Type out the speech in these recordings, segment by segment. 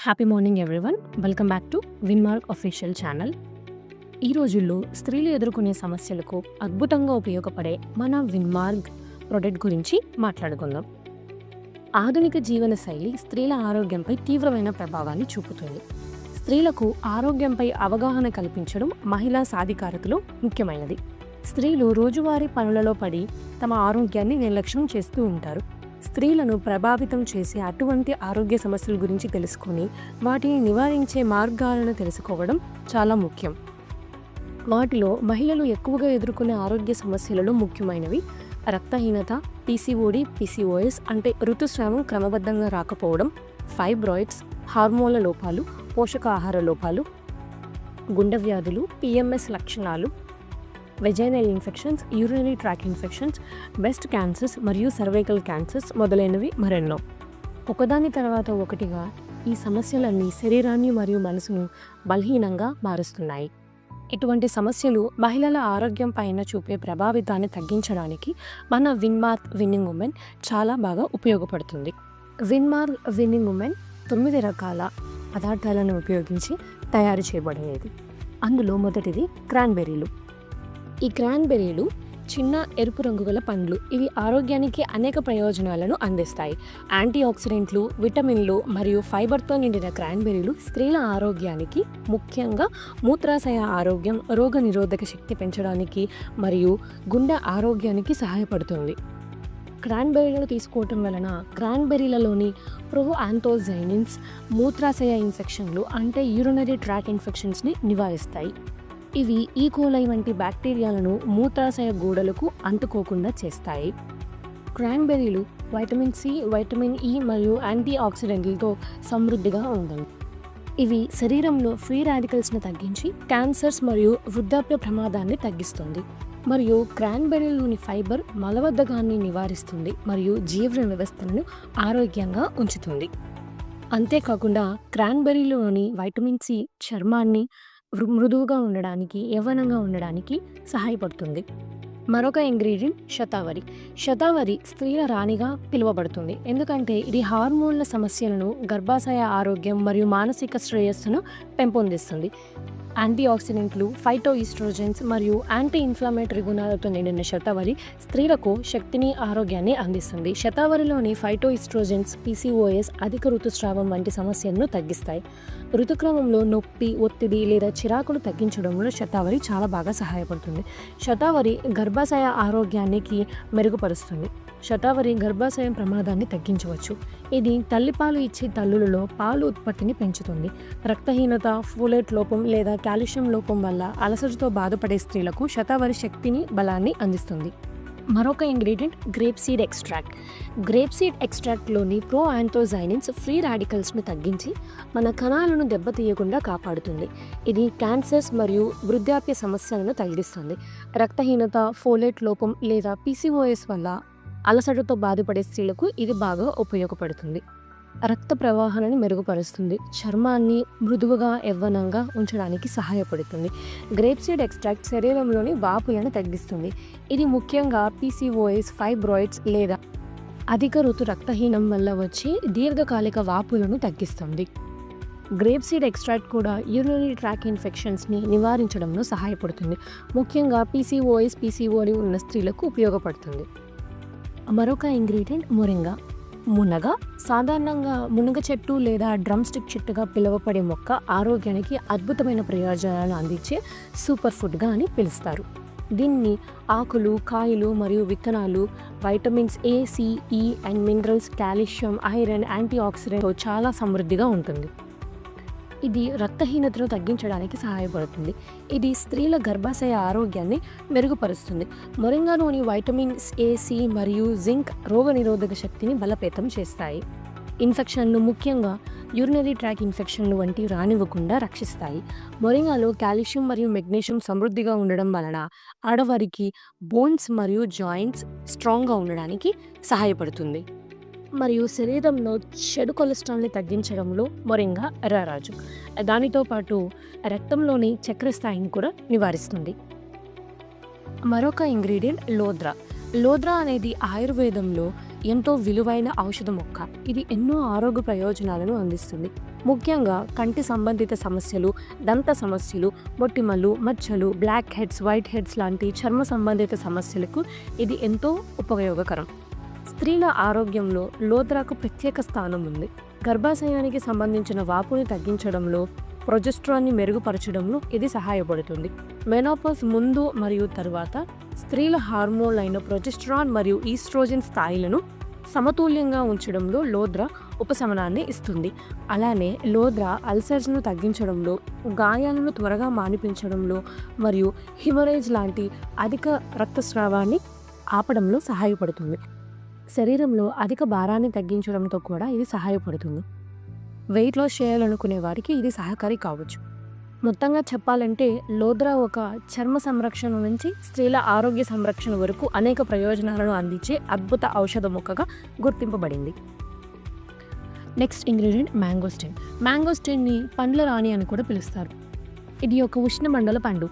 Happy morning everyone. Welcome back to Winmark official channel. ఈ రోజుల్లో స్త్రీలు ఎదుర్కొనే సమస్యలకు అద్భుతంగా ఉపయోగపడే మన విన్మార్క్ ప్రొడక్ట్ గురించి మాట్లాడుకుందాం. ఆధునిక జీవన శైలి స్త్రీల ఆరోగ్యంపై తీవ్రమైన ప్రభావాన్ని చూపుతుంది. స్త్రీలకు ఆరోగ్యంపై అవగాహన కల్పించడం మహిళా సాధికారతలో ముఖ్యమైనది. స్త్రీలు రోజువారీ పనులలో పడి తమ ఆరోగ్యాన్ని నిర్లక్ష్యం చేస్తూ ఉంటారు. స్త్రీలను ప్రభావితం చేసే అటువంటి ఆరోగ్య సమస్యల గురించి తెలుసుకొని వాటిని నివారించే మార్గాలను తెలుసుకోవడం చాలా ముఖ్యం. వాటిలో మహిళలు ఎక్కువగా ఎదుర్కొనే ఆరోగ్య సమస్యలలో ముఖ్యమైనవి రక్తహీనత, పీసీఓడి, పీసీఓఎస్ అంటే ఋతుస్రావం క్రమబద్ధంగా రాకపోవడం, ఫైబ్రాయిడ్స్, హార్మోన్ల లోపాలు, పోషకాహార లోపాలు, గుండె వ్యాధులు, పిఎంఎస్ లక్షణాలు, vaginal infections, urinary tract infections, breast cancers మరియు సర్వైకల్ క్యాన్సర్స్ మొదలైనవి మరెన్నో. ఒకదాని తర్వాత ఒకటిగా ఈ సమస్యలన్నీ శరీరాన్ని మరియు మనసును బలహీనంగా మారుస్తున్నాయి. ఇటువంటి సమస్యలు మహిళల ఆరోగ్యం పైన చూపే ప్రభావితాన్ని తగ్గించడానికి మన విన్మార్క్ విన్నింగ్ ఉమెన్ చాలా బాగా ఉపయోగపడుతుంది. విన్మార్క్ విన్నింగ్ ఉమెన్ 9 రకాల పదార్థాలను ఉపయోగించి తయారు చేయబడినది. అందులో మొదటిది క్రాన్బెర్రీలు. ఈ క్రాన్బెర్రీలు చిన్న ఎరుపు రంగు గల పండ్లు. ఇవి ఆరోగ్యానికి అనేక ప్రయోజనాలను అందిస్తాయి. యాంటీ ఆక్సిడెంట్లు, విటమిన్లు మరియు ఫైబర్తో నిండిన క్రాన్బెర్రీలు స్త్రీల ఆరోగ్యానికి, ముఖ్యంగా మూత్రాశయ ఆరోగ్యం, రోగనిరోధక శక్తి పెంచడానికి మరియు గుండె ఆరోగ్యానికి సహాయపడుతుంది. క్రాన్బెర్రీలను తీసుకోవటం వలన క్రాన్బెర్రీలలోని ప్రోయాంథోసైనిన్స్ మూత్రాశయ ఇన్ఫెక్షన్లు అంటే యూరినరీ ట్రాక్ ఇన్ఫెక్షన్స్ని నివారిస్తాయి. ఇవి ఈకోలై వంటి బ్యాక్టీరియాలను మూత్రాశయ గోడలకు అంటుకోకుండా చేస్తాయి. క్రాన్బెర్రీలు వైటమిన్ సి, వైటమిన్ ఇ మరియు యాంటీ ఆక్సిడెంట్లతో సమృద్ధిగా ఉంటాయి. ఇవి శరీరంలో ఫ్రీ రాడికల్స్ని తగ్గించి క్యాన్సర్స్ మరియు వృద్ధాప్య ప్రమాదాన్ని తగ్గిస్తుంది. మరియు క్రాన్బెర్రీలోని ఫైబర్ మలబద్ధకాన్ని నివారిస్తుంది మరియు జీర్ణ వ్యవస్థను ఆరోగ్యంగా ఉంచుతుంది. అంతేకాకుండా క్రాన్బెర్రీలోని వైటమిన్ సి చర్మాన్ని మృదువుగా ఉండడానికి, యవ్వనంగా ఉండడానికి సహాయపడుతుంది. మరొక ఇంగ్రీడియంట్ శతావరి. శతావరి స్త్రీల రాణిగా పిలువబడుతుంది ఎందుకంటే ఇది హార్మోన్ల సమస్యలను, గర్భాశయ ఆరోగ్యం మరియు మానసిక శ్రేయస్సును పెంపొందిస్తుంది. యాంటీ ఆక్సిడెంట్లు, ఫైటో ఈస్ట్రోజన్స్ మరియు యాంటీ ఇన్ఫ్లమేటరీ గుణాలతో నిండిన శతావరి స్త్రీలకు శక్తిని, ఆరోగ్యాన్ని అందిస్తుంది. శతావరిలోని ఫైటో ఈస్ట్రోజన్స్ పీసీఓఎస్, అధిక ఋతుస్రావం వంటి సమస్యలను తగ్గిస్తాయి. ఋతుక్రమంలో నొప్పి, ఒత్తిడి లేదా చిరాకులు తగ్గించడంలో శతావరి చాలా బాగా సహాయపడుతుంది. శతావరి గర్భాశయ ఆరోగ్యానికి మెరుగుపరుస్తుంది. శతావరి గర్భాశయం ప్రమాదాన్ని తగ్గించవచ్చు. ఇది తల్లిపాలు ఇచ్చే తల్లులలో పాలు ఉత్పత్తిని పెంచుతుంది. రక్తహీనత, ఫోలేట్ లోపం లేదా కాల్షియం లోపం వల్ల అలసటతో బాధపడే స్త్రీలకు శతావరి శక్తిని, బలాన్ని అందిస్తుంది. మరొక ingredient grape seed extract. Grape seed ఎక్స్ట్రాక్ట్లోని ప్రోయాంథోసైనిన్స్ ఫ్రీ రాడికల్స్ను తగ్గించి మన కణాలను దెబ్బతీయకుండా కాపాడుతుంది. ఇది క్యాన్సర్స్ మరియు వృద్ధాప్య సమస్యలను తగ్గిస్తుంది. రక్తహీనత, ఫోలేట్ లోపం లేదా పీసీఓఎస్ వల్ల అలసటతో బాధపడే స్త్రీలకు ఇది బాగా ఉపయోగపడుతుంది. రక్త ప్రవాహాన్ని మెరుగుపరుస్తుంది. చర్మాన్ని మృదువుగా, యవ్వనంగా ఉంచడానికి సహాయపడుతుంది. గ్రేప్ సీడ్ ఎక్స్ట్రాక్ట్ శరీరంలోని వాపులను తగ్గిస్తుంది. ఇది ముఖ్యంగా పీసీఓఎస్, ఫైబ్రాయిడ్స్ లేదా అధిక రక్తహీనం వల్ల వచ్చే దీర్ఘకాలిక వాపులను తగ్గిస్తుంది. గ్రేప్ సీడ్ ఎక్స్ట్రాక్ట్ కూడా యూరినరీ ట్రాక్ ఇన్ఫెక్షన్స్ని నివారించడంలో సహాయపడుతుంది. ముఖ్యంగా పీసీఓఎస్, పీసీఓడి ఉన్న స్త్రీలకు ఉపయోగపడుతుంది. మరొక ఇంగ్రీడియంట్ మొరింగా. మునగ సాధారణంగా మునగ చెట్టు లేదా డ్రమ్ స్టిక్ చెట్టుగా పిలువబడే మొక్క ఆరోగ్యానికి అద్భుతమైన ప్రయోజనాలను అందించే సూపర్ ఫుడ్గా అని పిలుస్తారు. దీన్ని ఆకులు, కాయలు మరియు విత్తనాలు vitamins A, C, E and minerals, calcium, iron, anti ఆక్సిడెంట్తో చాలా సమృద్ధిగా ఉంటుంది. ఇది రక్తహీనతను తగ్గించడానికి సహాయపడుతుంది. ఇది స్త్రీల గర్భాశయ ఆరోగ్యాన్ని మెరుగుపరుస్తుంది. మొరింగాలోని వైటమిన్స్ ఏ, సి మరియు జింక్ రోగనిరోధక శక్తిని బలోపేతం చేస్తాయి. ఇన్ఫెక్షన్లు, ముఖ్యంగా యూరినరీ ట్రాక్ ఇన్ఫెక్షన్లు వంటి రానివ్వకుండా రక్షిస్తాయి. మొరింగాలో కాల్షియం మరియు మెగ్నీషియం సమృద్ధిగా ఉండడం వలన ఆడవారికి బోన్స్ మరియు జాయింట్స్ స్ట్రాంగ్గా ఉండడానికి సహాయపడుతుంది. మరియు శరీరంలో చెడు కొలెస్ట్రాల్ని తగ్గించడంలో మొరింగా రారాజు. దానితో పాటు రక్తంలోని చక్కెర స్థాయిని కూడా నివారిస్తుంది. మరొక ఇంగ్రీడియంట్ లోద్రా. లోద్రా అనేది ఆయుర్వేదంలో ఎంతో విలువైన ఔషధ మొక్క. ఇది ఎన్నో ఆరోగ్య ప్రయోజనాలను అందిస్తుంది. ముఖ్యంగా కంటి సంబంధిత సమస్యలు, దంత సమస్యలు, మొటిమలు, మచ్చలు, బ్లాక్ హెడ్స్, వైట్ హెడ్స్ లాంటి చర్మ సంబంధిత సమస్యలకు ఇది ఎంతో ఉపయోగకరం. స్త్రీల ఆరోగ్యంలో లోద్రాకు ప్రత్యేక స్థానం ఉంది. గర్భాశయానికి సంబంధించిన వాపుని తగ్గించడంలో, ప్రొజెస్ట్రాన్ని మెరుగుపరచడంలో ఇది సహాయపడుతుంది. మెనోపాజ్ ముందు మరియు తరువాత స్త్రీల హార్మోన్లైన ప్రొజెస్ట్రాన్ మరియు ఈస్ట్రోజన్ స్థాయిలను సమతుల్యంగా ఉంచడంలో లోద్రా ఉపశమనాన్ని ఇస్తుంది. అలానే లోద్రా అల్సర్స్ను తగ్గించడంలో, గాయాలను త్వరగా మానిపించడంలో మరియు హిమరేజ్ లాంటి అధిక రక్తస్రావాన్ని ఆపడంలో సహాయపడుతుంది. శరీరంలో అధిక భారాన్ని తగ్గించడంతో కూడా ఇది సహాయపడుతుంది. వెయిట్ లాస్ చేయాలనుకునే వారికి ఇది సహకారి కావచ్చు. మొత్తంగా చెప్పాలంటే లోద్రా ఒక చర్మ సంరక్షణ నుంచి స్త్రీల ఆరోగ్య సంరక్షణ వరకు అనేక ప్రయోజనాలను అందించే అద్భుత ఔషధ మొక్కగా గుర్తింపబడింది. Next ingredient mangosteen. మ్యాంగోస్టిన్ని పండ్ల రాణి అని కూడా పిలుస్తారు. ఇది ఒక ఉష్ణమండల పండు.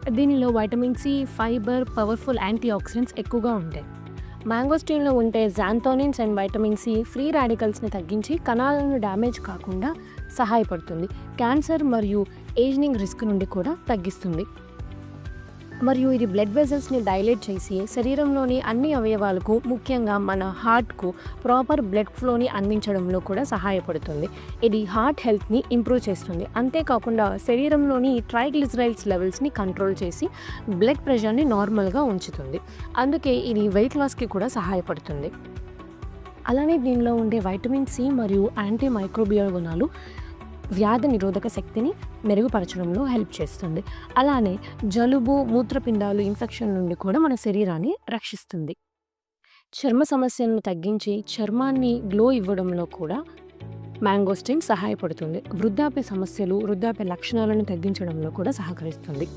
దీనిలో vitamin C, fibre, powerful antioxidants ఎక్కువగా ఉంటాయి. మ్యాంగోస్టిన్లో ఉండే జాంథోనిన్స్ అండ్ వైటమిన్ సి ఫ్రీ రాడికల్స్ని తగ్గించి కణాలను డ్యామేజ్ కాకుండా సహాయపడుతుంది. క్యాన్సర్ మరియు ఏజింగ్ రిస్క్ నుండి కూడా తగ్గిస్తుంది. మరియు ఇది బ్లడ్ వెజల్స్ని డైలేట్ చేసి శరీరంలోని అన్ని అవయవాలకు, ముఖ్యంగా మన హార్ట్కు ప్రాపర్ బ్లడ్ ఫ్లోని అందించడంలో కూడా సహాయపడుతుంది. ఇది హార్ట్ హెల్త్ని ఇంప్రూవ్ చేస్తుంది. అంతేకాకుండా శరీరంలోని ట్రైగ్లిజరైడ్స్ లెవెల్స్ని కంట్రోల్ చేసి బ్లడ్ ప్రెషర్ని నార్మల్గా ఉంచుతుంది. అందుకే ఇది వెయిట్ లాస్కి కూడా సహాయపడుతుంది. అలానే దీనిలో ఉండే వైటమిన్ సి మరియు యాంటీ మైక్రోబియల్ గుణాలు వ్యాధి నిరోధక శక్తిని మెరుగుపరచడంలో హెల్ప్ చేస్తుంది. అలానే జలుబు, మూత్రపిండాలు ఇన్ఫెక్షన్ నుండి కూడా మన శరీరాన్ని రక్షిస్తుంది. చర్మ సమస్యలను తగ్గించి చర్మాన్ని గ్లో ఇవ్వడంలో కూడా మ్యాంగోస్టిన్ సహాయపడుతుంది. వృద్ధాప్య సమస్యలు, వృద్ధాప్య లక్షణాలను తగ్గించడంలో కూడా సహకరిస్తుంది.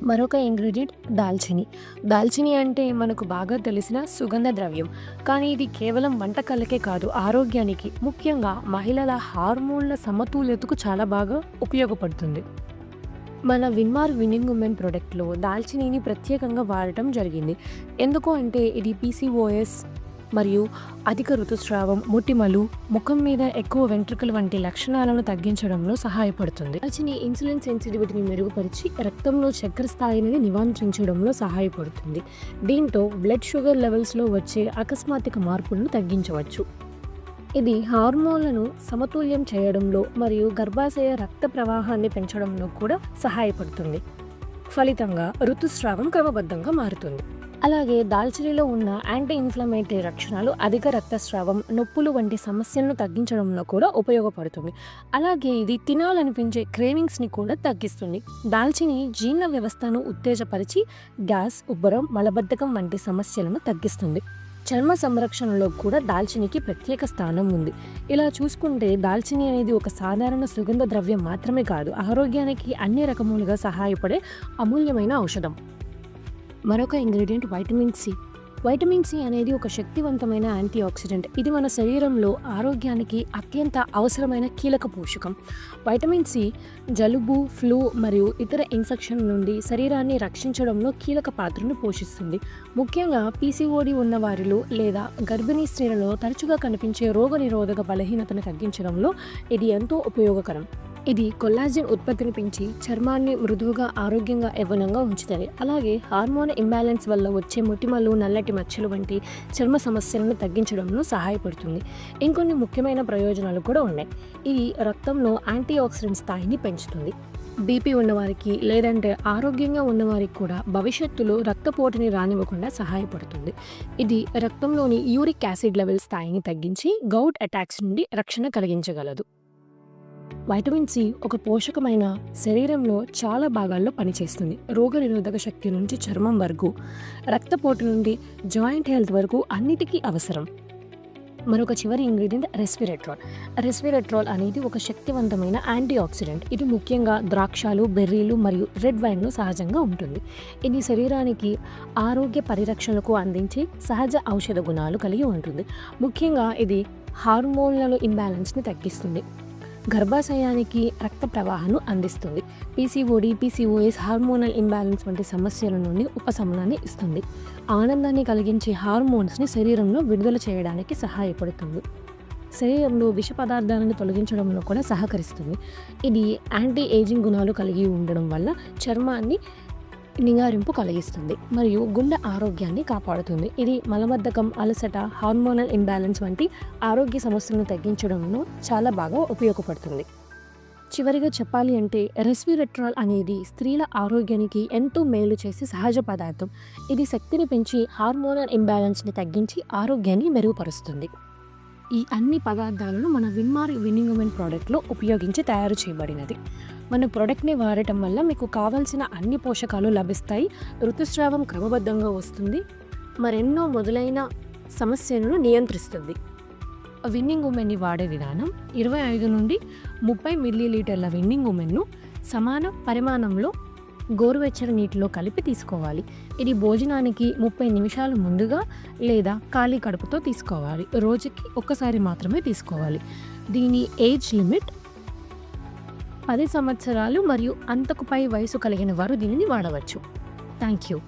మరొక ఇంగ్రీడియంట్ దాల్చిని. దాల్చిని అంటే మనకు బాగా తెలిసిన సుగంధ ద్రవ్యం. కానీ ఇది కేవలం వంటకాలకే కాదు, ఆరోగ్యానికి, ముఖ్యంగా మహిళల హార్మోన్ల సమతుల్యతకు చాలా బాగా ఉపయోగపడుతుంది. మన విన్మార్క్ విన్నింగ్ ఉమెన్ ప్రోడక్ట్లో దాల్చినీని ప్రత్యేకంగా వాడటం జరిగింది. ఎందుకు అంటే ఇది పీసీఓఎస్ మరియు అధిక ఋతుస్రావం, మొటిమలు, ముఖం మీద ఎక్కువ వెంట్రుకలు వంటి లక్షణాలను తగ్గించడంలో సహాయపడుతుంది. దాల్చిని ఇన్సులిన్ సెన్సిటివిటీని మెరుగుపరిచి రక్తంలో చక్కెర స్థాయిని నివారించడంలో సహాయపడుతుంది. దీంతో బ్లడ్ షుగర్ లెవెల్స్లో వచ్చే అకస్మాత్తుక మార్పులను తగ్గించవచ్చు. ఇది హార్మోన్లను సమతుల్యం చేయడంలో మరియు గర్భాశయ రక్త ప్రవాహాన్ని పెంచడంలో కూడా సహాయపడుతుంది. ఫలితంగా ఋతుస్రావం క్రమబద్ధంగా మారుతుంది. అలాగే దాల్చినీలో ఉన్న యాంటీ ఇన్ఫ్లమేటరీ లక్షణాలు అధిక రక్తస్రావం, నొప్పులు వంటి సమస్యలను తగ్గించడంలో కూడా ఉపయోగపడుతుంది. అలాగే ఇది తినాలనిపించే క్రేవింగ్స్ని కూడా తగ్గిస్తుంది. దాల్చిని జీర్ణ వ్యవస్థను ఉత్తేజపరిచి గ్యాస్, ఉబ్బరం, మలబద్ధకం వంటి సమస్యలను తగ్గిస్తుంది. చర్మ సంరక్షణలో కూడా దాల్చినికి ప్రత్యేక స్థానం ఉంది. ఇలా చూసుకుంటే దాల్చిని అనేది ఒక సాధారణ సుగంధ ద్రవ్యం మాత్రమే కాదు, ఆరోగ్యానికి అన్ని రకములుగా సహాయపడే అమూల్యమైన ఔషధం. మరొక ingredient vitamin C. Vitamin C అనేది ఒక శక్తివంతమైన యాంటీ ఆక్సిడెంట్. ఇది మన శరీరంలో ఆరోగ్యానికి అత్యంత అవసరమైన కీలక పోషకం. వైటమిన్ సి జలుబు, ఫ్లూ మరియు ఇతర ఇన్ఫెక్షన్ నుండి శరీరాన్ని రక్షించడంలో కీలక పాత్రను పోషిస్తుంది. ముఖ్యంగా పీసీఓడి ఉన్న వారిలో లేదా గర్భిణీ స్త్రీలలో తరచుగా కనిపించే రోగనిరోధక బలహీనతను తగ్గించడంలో ఇది ఎంతో ఉపయోగకరం. ఇది కొల్లాజెన్ ఉత్పత్తిని పెంచి చర్మాన్ని మృదువుగా, ఆరోగ్యంగా, యవ్వనంగా ఉంచుతుంది. అలాగే హార్మోన్ ఇంబ్యాలెన్స్ వల్ల వచ్చే మొటిమలు, నల్లటి మచ్చలు వంటి చర్మ సమస్యలను తగ్గించడంలో సహాయపడుతుంది. ఇంకొన్ని ముఖ్యమైన ప్రయోజనాలు కూడా ఉన్నాయి. ఇది రక్తంలో యాంటీ ఆక్సిడెంట్ స్థాయిని పెంచుతుంది. బీపీ ఉన్నవారికి లేదంటే ఆరోగ్యంగా ఉన్నవారికి కూడా భవిష్యత్తులో రక్తపోటుని రానివ్వకుండా సహాయపడుతుంది. ఇది రక్తంలోని యూరిక్ యాసిడ్ లెవెల్ స్థాయిని తగ్గించి గౌట్ అటాక్స్ నుండి రక్షణ కలిగించగలదు. వైటమిన్ సి ఒక పోషకమైన శరీరంలో చాలా భాగాల్లో పనిచేస్తుంది. రోగనిరోధక శక్తి నుంచి చర్మం వరకు, రక్తపోటు నుండి జాయింట్ హెల్త్ వరకు అన్నిటికీ అవసరం. మరొక చివరి ఇంగ్రీడియంట్ రెస్విరెట్రాల్. రెస్విరెట్రాల్ అనేది ఒక శక్తివంతమైన యాంటీ ఆక్సిడెంట్. ఇది ముఖ్యంగా ద్రాక్షలు, బెర్రీలు మరియు రెడ్ వైన్లో సహజంగా ఉంటుంది. ఇది శరీరానికి ఆరోగ్య పరిరక్షణకు అందించే సహజ ఔషధ గుణాలు కలిగి ఉంటుంది. ముఖ్యంగా ఇది హార్మోన్ల ఇంబ్యాలెన్స్ని తగ్గిస్తుంది. గర్భాశయానికి రక్త ప్రవాహాన్ని అందిస్తుంది. పీసీఓడి, పీసీఓఎస్, హార్మోనల్ ఇంబ్యాలెన్స్ వంటి సమస్యల నుండి ఉపశమనాన్ని ఇస్తుంది. ఆనందాన్ని కలిగించే హార్మోన్స్ని శరీరంలో విడుదల చేయడానికి సహాయపడుతుంది. శరీరంలో విష పదార్థాలను తొలగించడంలో కూడా సహకరిస్తుంది. ఇది యాంటీ ఏజింగ్ గుణాలు కలిగి ఉండడం వల్ల చర్మాన్ని నిగారింపు కలిగిస్తుంది మరియు గుండె ఆరోగ్యాన్ని కాపాడుతుంది. ఇది మలబద్ధకం, అలసట, హార్మోనల్ ఇంబ్యాలెన్స్ వంటి ఆరోగ్య సమస్యలను తగ్గించడంలో చాలా బాగా ఉపయోగపడుతుంది. చివరిగా చెప్పాలి అంటే రెస్విరెట్రాల్ అనేది స్త్రీల ఆరోగ్యానికి ఎంతో మేలు చేసే సహజ పదార్థం. ఇది శక్తిని పెంచి హార్మోనల్ ఇంబ్యాలెన్స్ని తగ్గించి ఆరోగ్యాన్ని మెరుగుపరుస్తుంది. ఈ అన్ని పదార్థాలను మన విన్మార్క్ విన్నింగ్ ఉమెన్ ప్రోడక్ట్లో ఉపయోగించి తయారు చేయబడినది. మన ప్రోడక్ట్ని వాడటం వల్ల మీకు కావాల్సిన అన్ని పోషకాలు లభిస్తాయి, ఋతుస్రావం క్రమబద్ధంగా వస్తుంది, మరెన్నో మొదలైన సమస్యలను నియంత్రిస్తుంది. విన్నింగ్ ఉమెన్ని వాడే విధానం 25 నుండి 30 మిల్లీలీటర్ల విన్నింగ్ ఉమెన్ను సమాన పరిమాణంలో గోరువెచ్చని నీటిలో కలిపి తీసుకోవాలి. ఇది భోజనానికి 30 నిమిషాలు ముందుగా లేదా ఖాళీ కడుపుతో తీసుకోవాలి. రోజుకి ఒక్కసారి మాత్రమే తీసుకోవాలి. దీని ఏజ్ లిమిట్ 10 సంవత్సరాలు మరియు అంతకు పై వయసు కలిగిన వారు దీనిని వాడవచ్చు. Thank you.